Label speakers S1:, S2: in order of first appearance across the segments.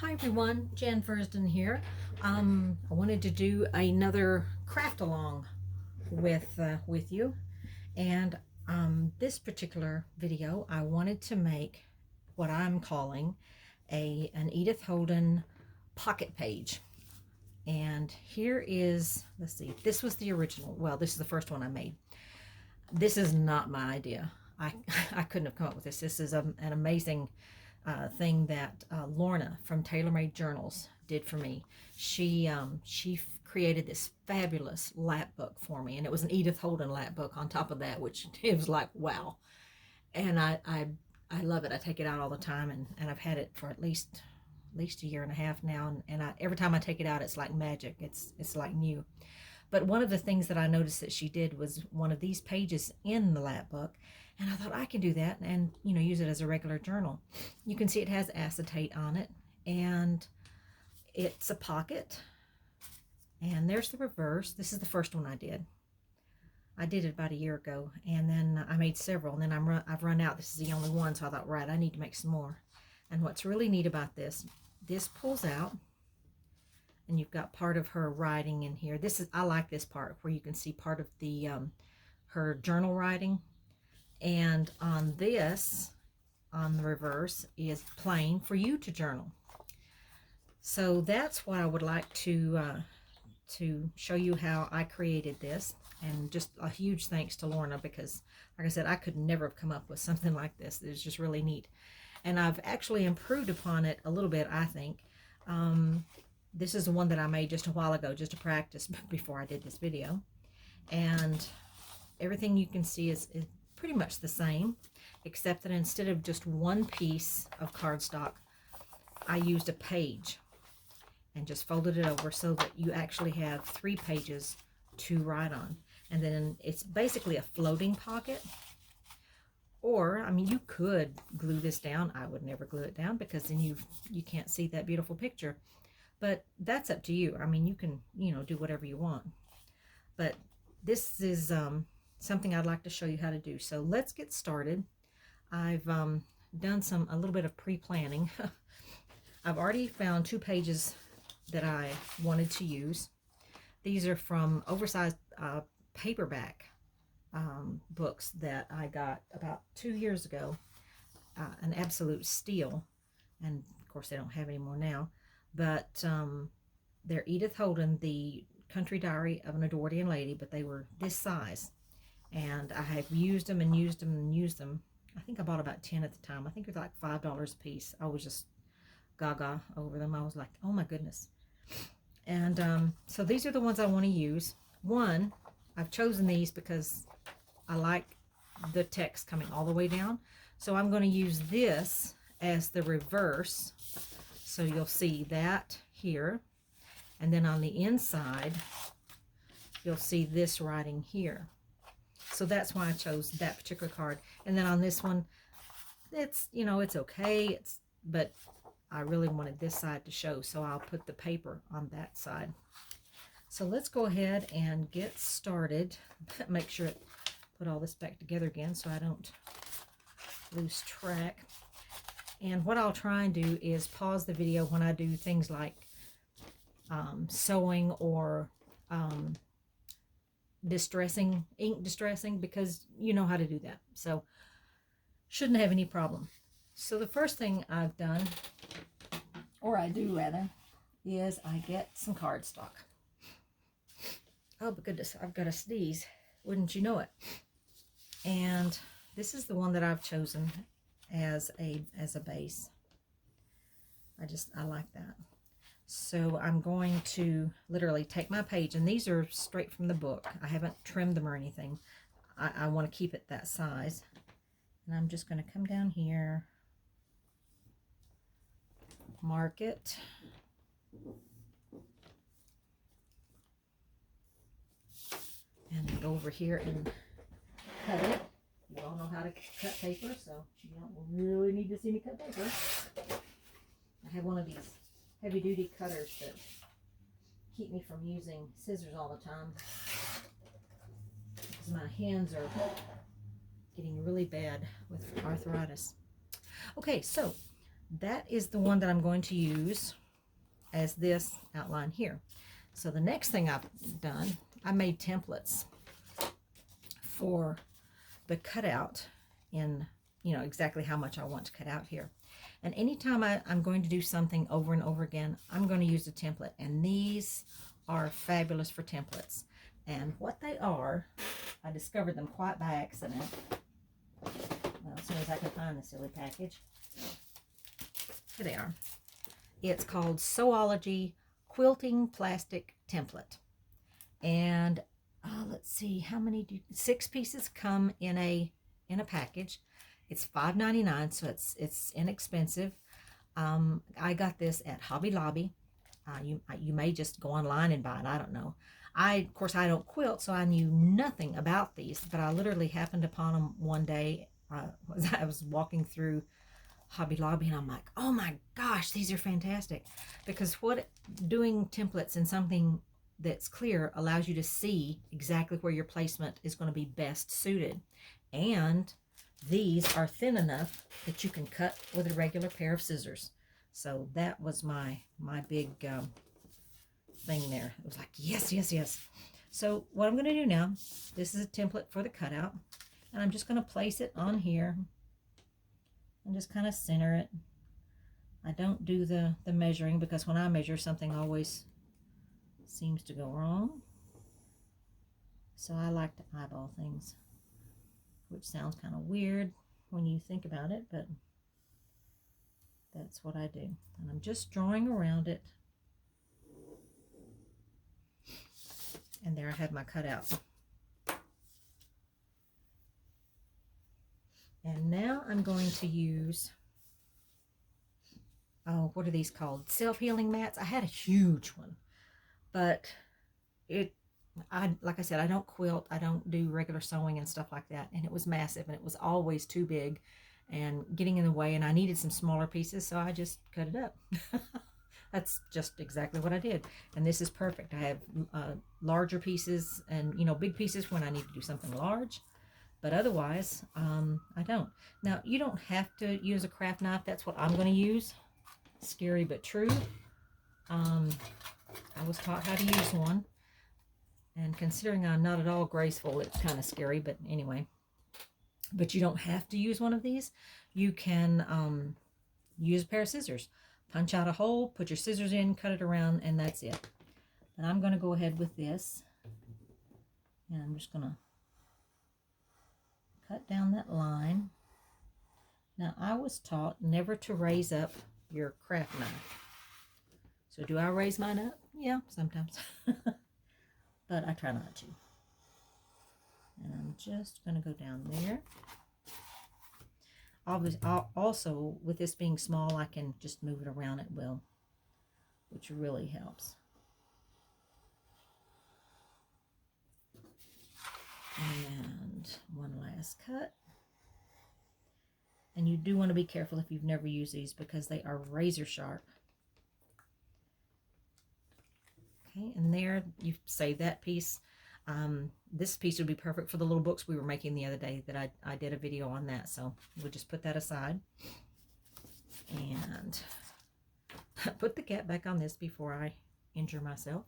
S1: Hi everyone, Jan Fursden here. I wanted to do another craft along with you, and this particular video I wanted to make what I'm calling an Edith Holden pocket page. And here is, let's see, this was the original. Well, this is the first one I made. This is not my idea. I couldn't have come up with this. This is an amazing thing that Lorna from Tailor Made Journals did for me. She created this fabulous lapbook for me, and it was an Edith Holden lapbook on top of that, which it was like wow. And I love it. I take it out all the time, and I've had it for at least a year and a half now, and every time I take it out, it's like magic. It's like new. But one of the things that I noticed that she did was one of these pages in the lapbook, and I thought I can do that and use it as a regular journal. You can see it has acetate on it, and it's a pocket, and there's the reverse. This is the first one I did. I did it about a year ago, and then I made several, and then I've run out. This is the only one, so I thought, right, I need to make some more. And what's really neat about this pulls out, and you've got part of her writing in here. I like this part where you can see part of the her journal writing. And on this, on the reverse, is plain for you to journal. So that's what I would like to show you how I created this. And just a huge thanks to Lorna, because like I said, I could never have come up with something like this. It's just really neat. And I've actually improved upon it a little bit, I think. This is the one that I made just a while ago, just to practice before I did this video. And everything you can see is pretty much the same, except that instead of just one piece of cardstock, I used a page and just folded it over so that you actually have 3 pages to write on. And then it's basically a floating pocket. Or, I mean, you could glue this down. I would never glue it down because then you can't see that beautiful picture. But that's up to you. I mean, you can, do whatever you want. But this is something I'd like to show you how to do. So let's get started. I've done a little bit of pre-planning. I've already found 2 pages that I wanted to use. These are from oversized paperback books that I got about 2 years ago, an absolute steal, and of course they don't have any more now, but they're Edith Holden, the Country Diary of an Edwardian Lady, but they were this size, and I have used them and used them and used them. I think I bought about 10 at the time. I think it was like $5 a piece. I was just gaga over them. I was like, oh my goodness. And so these are the ones I want to use. One, I've chosen these because I like the text coming all the way down. So I'm going to use this as the reverse. So you'll see that here. And then on the inside, you'll see this writing here. So that's why I chose that particular card. And then on this one, it's, it's okay. But I really wanted this side to show, so I'll put the paper on that side. So let's go ahead and get started. Make sure it put all this back together again so I don't lose track. And what I'll try and do is pause the video when I do things like sewing or ink distressing, because you know how to do that. So shouldn't have any problem. So the first thing I've done, or I do rather, is I get some cardstock. Oh, but goodness, I've got a sneeze. Wouldn't you know it? And this is the one that I've chosen as a base. I like that. So I'm going to literally take my page, and these are straight from the book. I haven't trimmed them or anything. I want to keep it that size. And I'm just going to come down here, mark it, and go over here and cut it. You all know how to cut paper, so you don't really need to see me cut paper. I have one of these heavy-duty cutters that keep me from using scissors all the time because my hands are getting really bad with arthritis. Okay, so that is the one that I'm going to use as this outline here. So the next thing I've done, I made templates for the cutout in, you know, exactly how much I want to cut out here. And anytime I'm going to do something over and over again, I'm going to use a template. And these are fabulous for templates. And what they are, I discovered them quite by accident. Well, as soon as I can find the silly package. Here they are. It's called Sewology Quilting Plastic Template. And let's see, how many 6 pieces come in a package. It's $5.99, so it's inexpensive. I got this at Hobby Lobby. You may just go online and buy it. I don't know. Of course, I don't quilt, so I knew nothing about these, but I literally happened upon them one day. I was walking through Hobby Lobby, and I'm like, oh my gosh, these are fantastic. Because doing templates in something that's clear allows you to see exactly where your placement is going to be best suited. And these are thin enough that you can cut with a regular pair of scissors. So that was my big thing there. It was like, yes, yes, yes. So what I'm going to do now, this is a template for the cutout, and I'm just going to place it on here and just kind of center it. I don't do the measuring, because when I measure, something always seems to go wrong. So I like to eyeball things, which sounds kind of weird when you think about it, but that's what I do. And I'm just drawing around it. And there I have my cutout. And now I'm going to use, oh, what are these called? Self-healing mats. I had a huge one, but like I said, I don't quilt. I don't do regular sewing and stuff like that. And it was massive, and it was always too big and getting in the way, and I needed some smaller pieces, so I just cut it up. That's just exactly what I did. And this is perfect. I have larger pieces and, you know, big pieces when I need to do something large. But otherwise, I don't. Now, you don't have to use a craft knife. That's what I'm going to use. Scary but true. I was taught how to use one. And considering I'm not at all graceful, it's kind of scary. But anyway. But you don't have to use one of these. You can use a pair of scissors. Punch out a hole, put your scissors in, cut it around, and that's it. And I'm going to go ahead with this. And I'm just going to cut down that line. Now, I was taught never to raise up your craft knife. So do I raise mine up? Yeah, sometimes. But I try not to. And I'm just going to go down there. Obviously, also, with this being small, I can just move it around at will, which really helps. And one last cut. And you do want to be careful if you've never used these, because they are razor sharp. Okay, and there you save that piece. This piece would be perfect for the little books we were making the other day that I did a video on that. So we'll just put that aside. And put the cap back on this before I injure myself.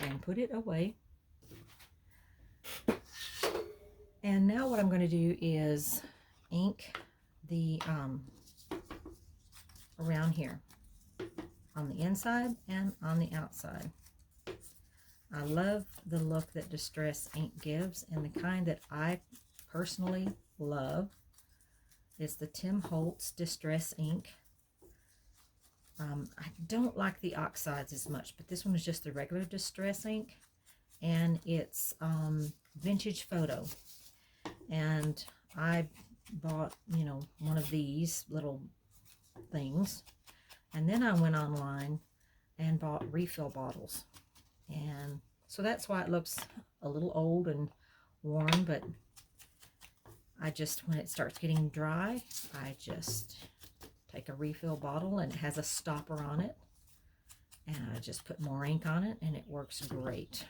S1: And put it away. And now what I'm going to do is ink the around here on the inside and on the outside. I love the look that Distress ink gives, and the kind that I personally love is the Tim Holtz Distress ink. I don't like the oxides as much, but this one is just the regular Distress ink, and it's Vintage Photo. And I bought, you know, one of these little things, and then I went online and bought refill bottles. And so that's why it looks a little old and worn, but I just, when it starts getting dry, I just take a refill bottle, and it has a stopper on it, and I just put more ink on it, and it works great.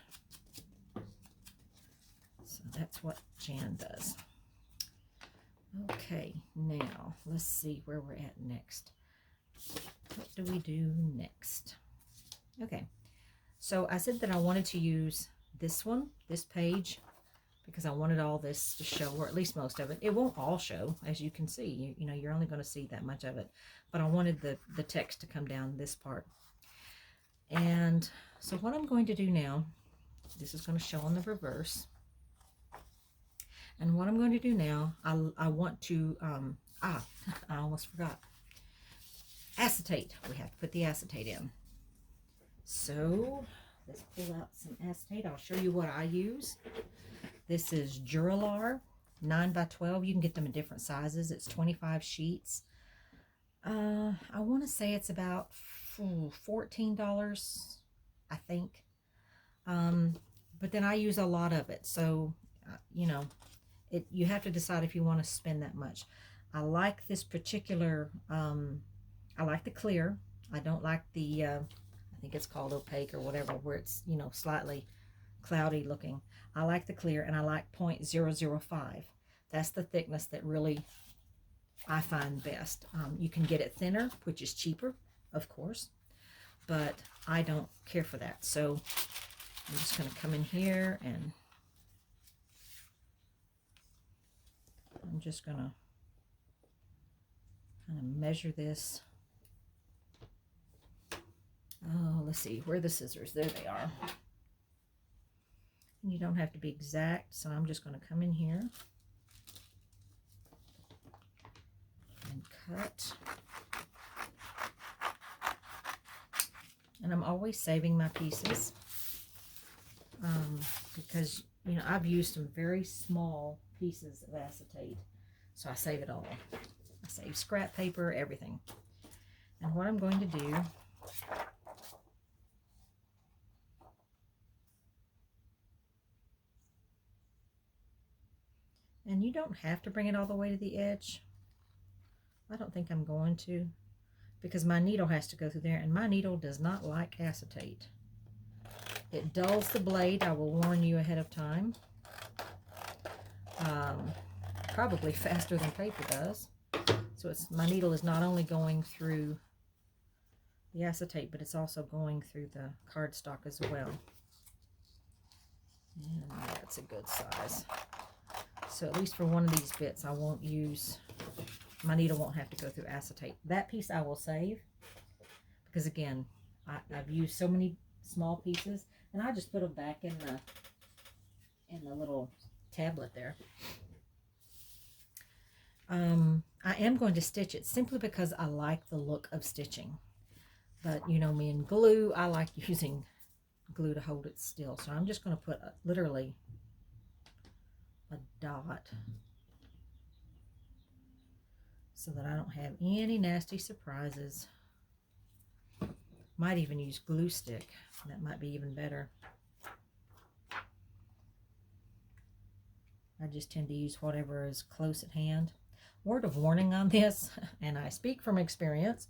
S1: So that's what Jan does. Okay, now let's see where we're at next. do we do next? Okay, so I said that I wanted to use this one, this page, because I wanted all this to show, or at least most of it. It won't all show, as you can see. You know, you're only going to see that much of it. But I wanted the text to come down this part. And so what I'm going to do now, this is going to show on the reverse. And what I'm going to do now, I want to, I almost forgot. Acetate. We have to put the acetate in. So let's pull out some acetate. I'll show you what I use. This is Duralar 9 by 12. You can get them in different sizes. It's 25 sheets. I want to say it's about $14, I think. But then I use a lot of it. So, you know, you have to decide if you want to spend that much. I like this particular, I like the clear. I don't like the, I think it's called opaque or whatever, where it's, you know, slightly cloudy looking. I like the clear, and I like 0.005. That's the thickness that really I find best. You can get it thinner, which is cheaper, of course, but I don't care for that. So I'm just going to come in here, and I'm just going to kind of measure this. Oh, let's see, where are the scissors? There they are. And you don't have to be exact, so I'm just going to come in here and cut. And I'm always saving my pieces because, you know, I've used some very small pieces of acetate, so I save it all. I save scrap paper, everything. And what I'm going to do, and you don't have to bring it all the way to the edge. I don't think I'm going to, because my needle has to go through there, and my needle does not like acetate. It dulls the blade. I will warn you ahead of time. Probably faster than paper does. So my needle is not only going through the acetate, but it's also going through the cardstock as well. And that's a good size. So at least for one of these bits, I won't use, my needle won't have to go through acetate. That piece I will save, because again, I've used so many small pieces, and I just put them back in the little tablet there. I am going to stitch it simply because I like the look of stitching. But you know me and glue, I like using glue to hold it still. So I'm just going to put literally a dot so that I don't have any nasty surprises. Might even use glue stick. That might be even better. I just tend to use whatever is close at hand. Word of warning on this, and I speak from experience,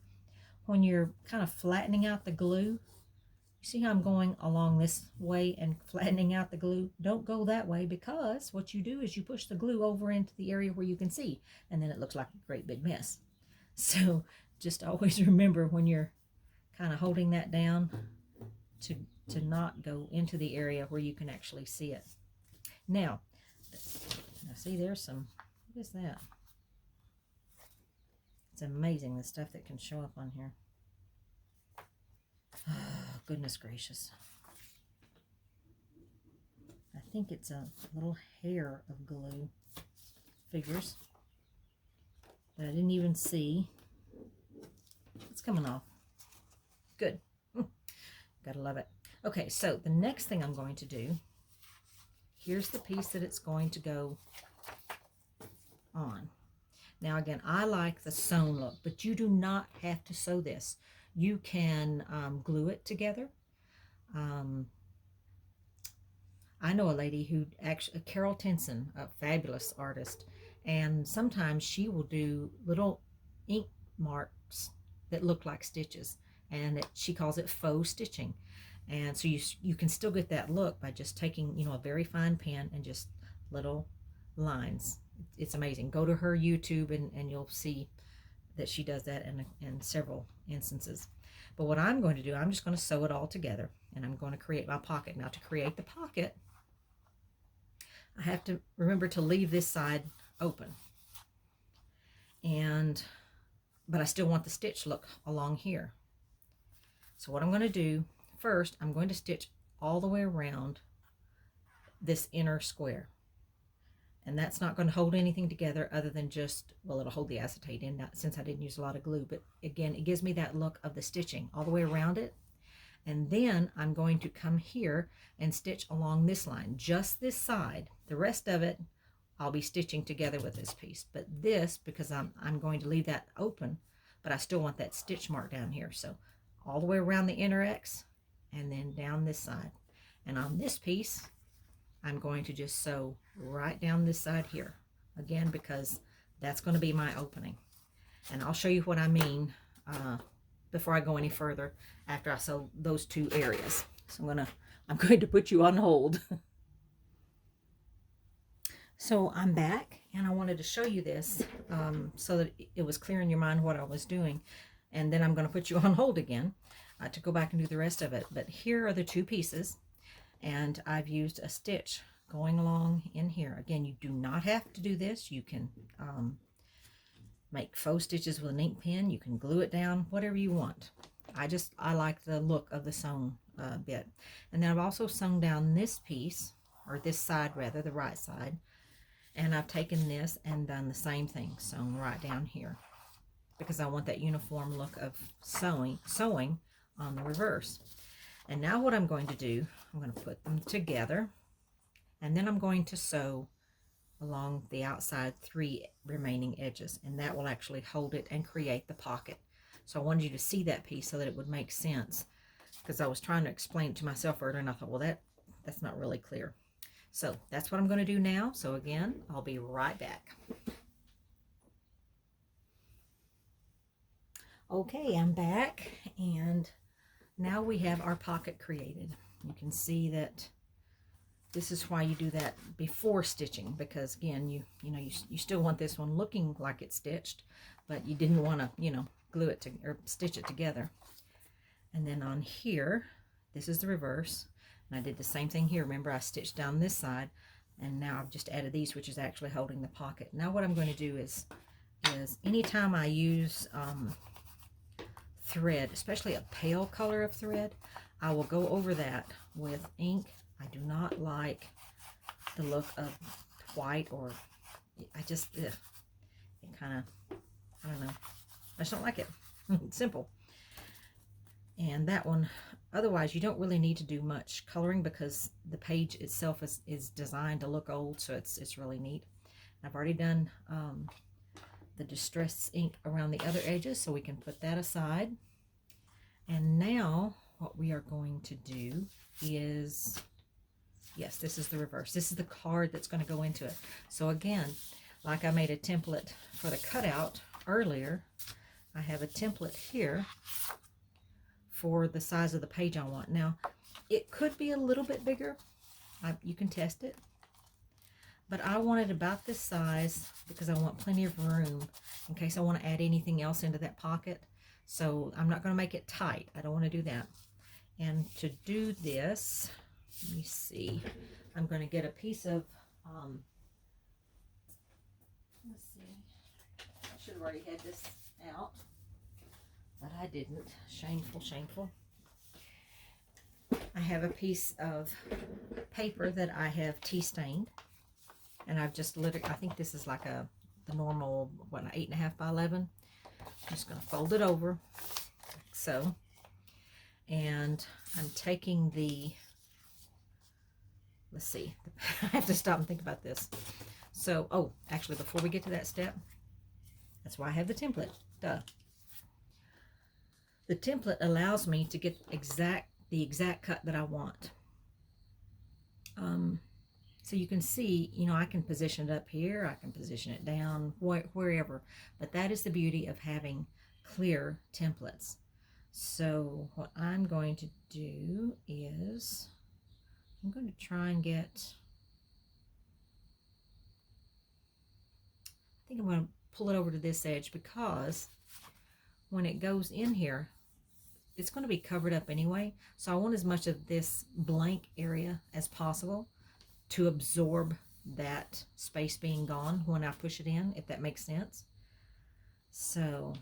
S1: when you're kind of flattening out the glue, you see how I'm going along this way and flattening out the glue? Don't go that way, because what you do is you push the glue over into the area where you can see, and then it looks like a great big mess. So just always remember when you're kind of holding that down to not go into the area where you can actually see it. Now see, there's some, what is that? It's amazing the stuff that can show up on here. Oh, goodness gracious. I think it's a little hair of glue. Figures. That I didn't even see. It's coming off. Good. Gotta love it. Okay, so the next thing I'm going to do, here's the piece that it's going to go on. Now again, I like the sewn look, but you do not have to sew this. You can glue it together. I know a lady who actually, Carol Tinson, a fabulous artist, and sometimes she will do little ink marks that look like stitches, and she calls it faux stitching. And so you can still get that look by just taking, you know, a very fine pen and just little lines. It's amazing. Go to her YouTube and you'll see that she does that in several instances. But what I'm going to do, I'm just going to sew it all together, and I'm going to create my pocket. Now, to create the pocket, I have to remember to leave this side open. But I still want the stitch look along here. So what I'm going to do, first, I'm going to stitch all the way around this inner square. And that's not going to hold anything together other than just, well, it'll hold the acetate in, since I didn't use a lot of glue. But again, it gives me that look of the stitching all the way around it. And then I'm going to come here and stitch along this line, just this side. The rest of it, I'll be stitching together with this piece. But this, because I'm going to leave that open, but I still want that stitch mark down here. So all the way around the inner X, and then down this side. And on this piece, I'm going to just sew right down this side here. Again, because that's going to be my opening. And I'll show you what I mean before I go any further after I sew those two areas. So I'm going to put you on hold. So I'm back, and I wanted to show you this so that it was clear in your mind what I was doing. And then I'm going to put you on hold again to go back and do the rest of it. But here are the two pieces, and I've used a stitch going along in here. Again, you do not have to do this. You can make faux stitches with an ink pen. You can glue it down, whatever you want. I like the look of the sewn bit. And then I've also sewn down this piece, or this side rather, the right side. And I've taken this and done the same thing, sewn right down here, because I want that uniform look of sewing on the reverse. And now what I'm going to do, I'm going to put them together, and then I'm going to sew along the outside 3 remaining edges, and that will actually hold it and create the pocket. So I wanted you to see that piece so that it would make sense, because I was trying to explain it to myself earlier, and I thought, well, that's not really clear. So that's what I'm going to do now. So again, I'll be right back. Okay, I'm back, and now we have our pocket created. You can see that this is why you do that before stitching, because again, you still want this one looking like it's stitched, but you didn't want to, glue it or stitch it together. And then on here, this is the reverse. And I did the same thing here. Remember, I stitched down this side, and now I've just added these, which is actually holding the pocket. Now what I'm going to do is anytime I use thread, especially a pale color of thread, I will go over that with ink. I do not like the look of white, or it kind of, I don't know, I just don't like it. It's simple. And that one, otherwise you don't really need to do much coloring, because the page itself is designed to look old, so it's really neat. I've already done the distress ink around the other edges, so we can put that aside. And now what we are going to do is, yes, this is the reverse. This is the card that's going to go into it. So again, like I made a template for the cutout earlier, I have a template here for the size of the page I want. Now, it could be a little bit bigger. You can test it. But I want it about this size because I want plenty of room in case I want to add anything else into that pocket. So I'm not going to make it tight. I don't want to do that. And to do this, let me see. I'm going to get a piece of, let's see. I should have already had this out, but I didn't. Shameful, shameful. I have a piece of paper that I have tea stained, and I've just literally, I think this is like the normal, what, an 8.5 by 11. I'm just going to fold it over, like so. And I'm taking the, let's see, I have to stop and think about this. So, oh, actually, before we get to that step, that's why I have the template. Duh. The template allows me to get the exact cut that I want. So you can see, I can position it up here, I can position it down, wherever. But that is the beauty of having clear templates. So what I'm going to do is, I'm going to try and get, I think I'm going to pull it over to this edge because when it goes in here, it's going to be covered up anyway. So I want as much of this blank area as possible to absorb that space being gone when I push it in, if that makes sense. So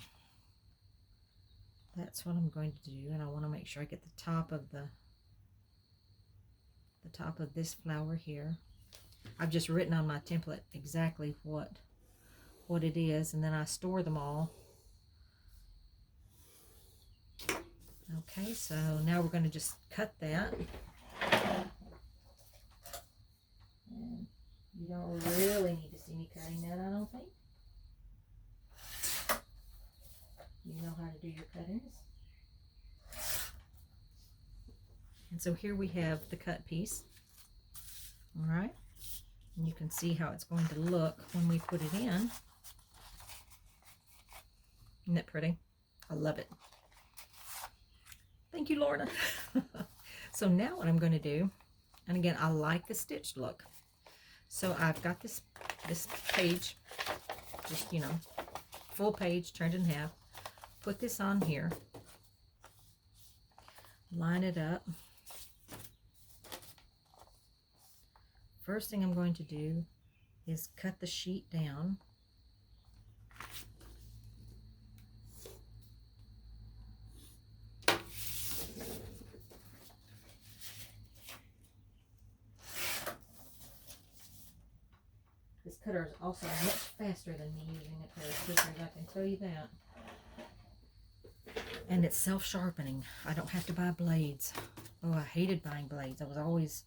S1: that's what I'm going to do, and I want to make sure I get the top of this flower here. I've just written on my template exactly what it is, and then I store them all. Okay, so now we're going to just cut that. And you don't really need to see me cutting that, I don't think. You know how to do your cuttings. And so here we have the cut piece. All right. And you can see how it's going to look when we put it in. Isn't that pretty? I love it. Thank you, Lorna. So now what I'm going to do, and again, I like the stitched look. So I've got this page, just, you know, full page turned in half. Put this on here. Line it up. First thing I'm going to do is cut the sheet down. This cutter is also much faster than me using a pair of scissors, I can tell you that. And it's self-sharpening. I don't have to buy blades. Oh, I hated buying blades. I was always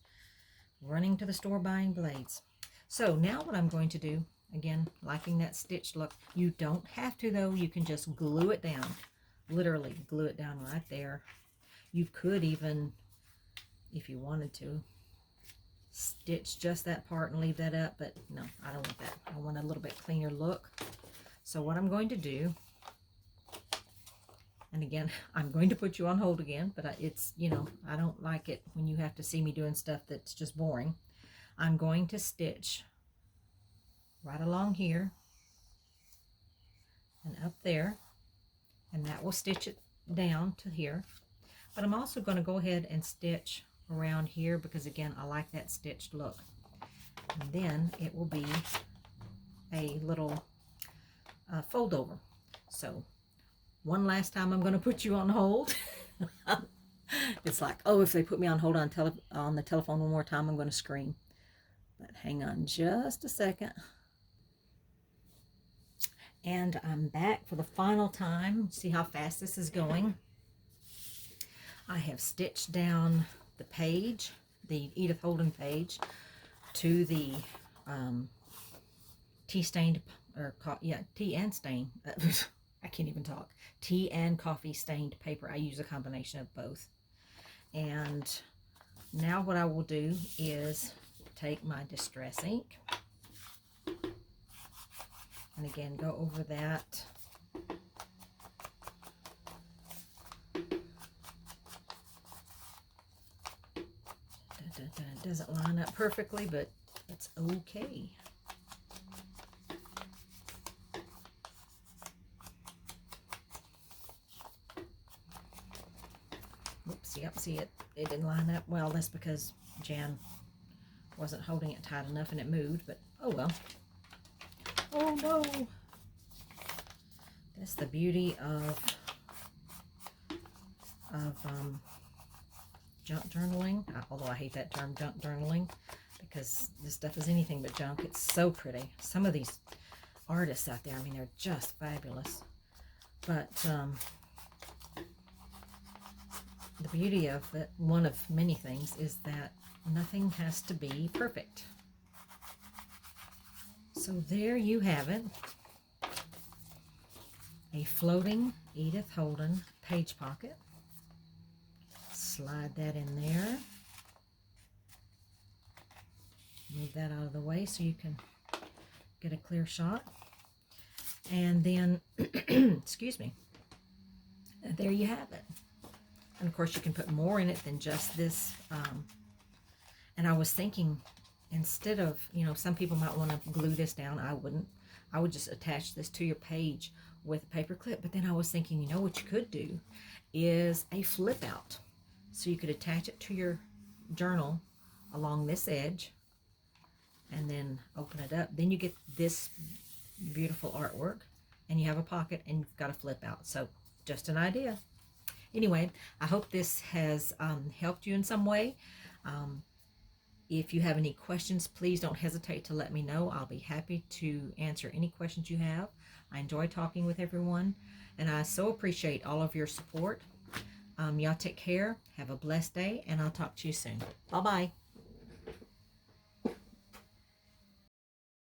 S1: running to the store buying blades. So now what I'm going to do, again, liking that stitched look, you don't have to though, you can just glue it down. Literally glue it down right there. You could even, if you wanted to, stitch just that part and leave that up, but no, I don't want that. I want a little bit cleaner look. So what I'm going to do, and again, I'm going to put you on hold again, but it's, you know, I don't like it when you have to see me doing stuff that's just boring. I'm going to stitch right along here and up there, and that will stitch it down to here. But I'm also going to go ahead and stitch around here because, again, I like that stitched look. And then it will be a little fold over. So one last time I'm going to put you on hold. It's like, oh, if they put me on hold on the telephone one more time, I'm going to scream. But hang on just a second. And I'm back for the final time. See how fast this is going? I have stitched down the page, the Edith Holden page, to the tea stained, or tea and stain. I can't even talk. Tea and coffee stained paper. I use a combination of both. And now what I will do is take my distress ink, and again go over that. It doesn't line up perfectly, but it's okay. Oops, yep, see it didn't line up. Well, that's because Jan wasn't holding it tight enough and it moved, but oh well. Oh no. That's the beauty of junk journaling, although I hate that term, junk journaling, because this stuff is anything but junk. It's so pretty. Some of these artists out there, I mean, they're just fabulous. But the beauty of it, one of many things, is that nothing has to be perfect. So there you have it. A floating Edith Holden page pocket. Slide that in there. Move that out of the way so you can get a clear shot. And then, excuse me, there you have it. And of course you can put more in it than just this. And I was thinking, instead of, you know, some people might want to glue this down. I wouldn't. I would just attach this to your page with a paper clip. But then I was thinking, you know what you could do is a flip out. So you could attach it to your journal along this edge and then open it up. Then you get this beautiful artwork and you have a pocket and you've got a flip out. So just an idea. Anyway, I hope this has helped you in some way. If you have any questions, please don't hesitate to let me know. I'll be happy to answer any questions you have. I enjoy talking with everyone, and I so appreciate all of your support. Y'all take care, have a blessed day, and I'll talk to you soon. Bye-bye.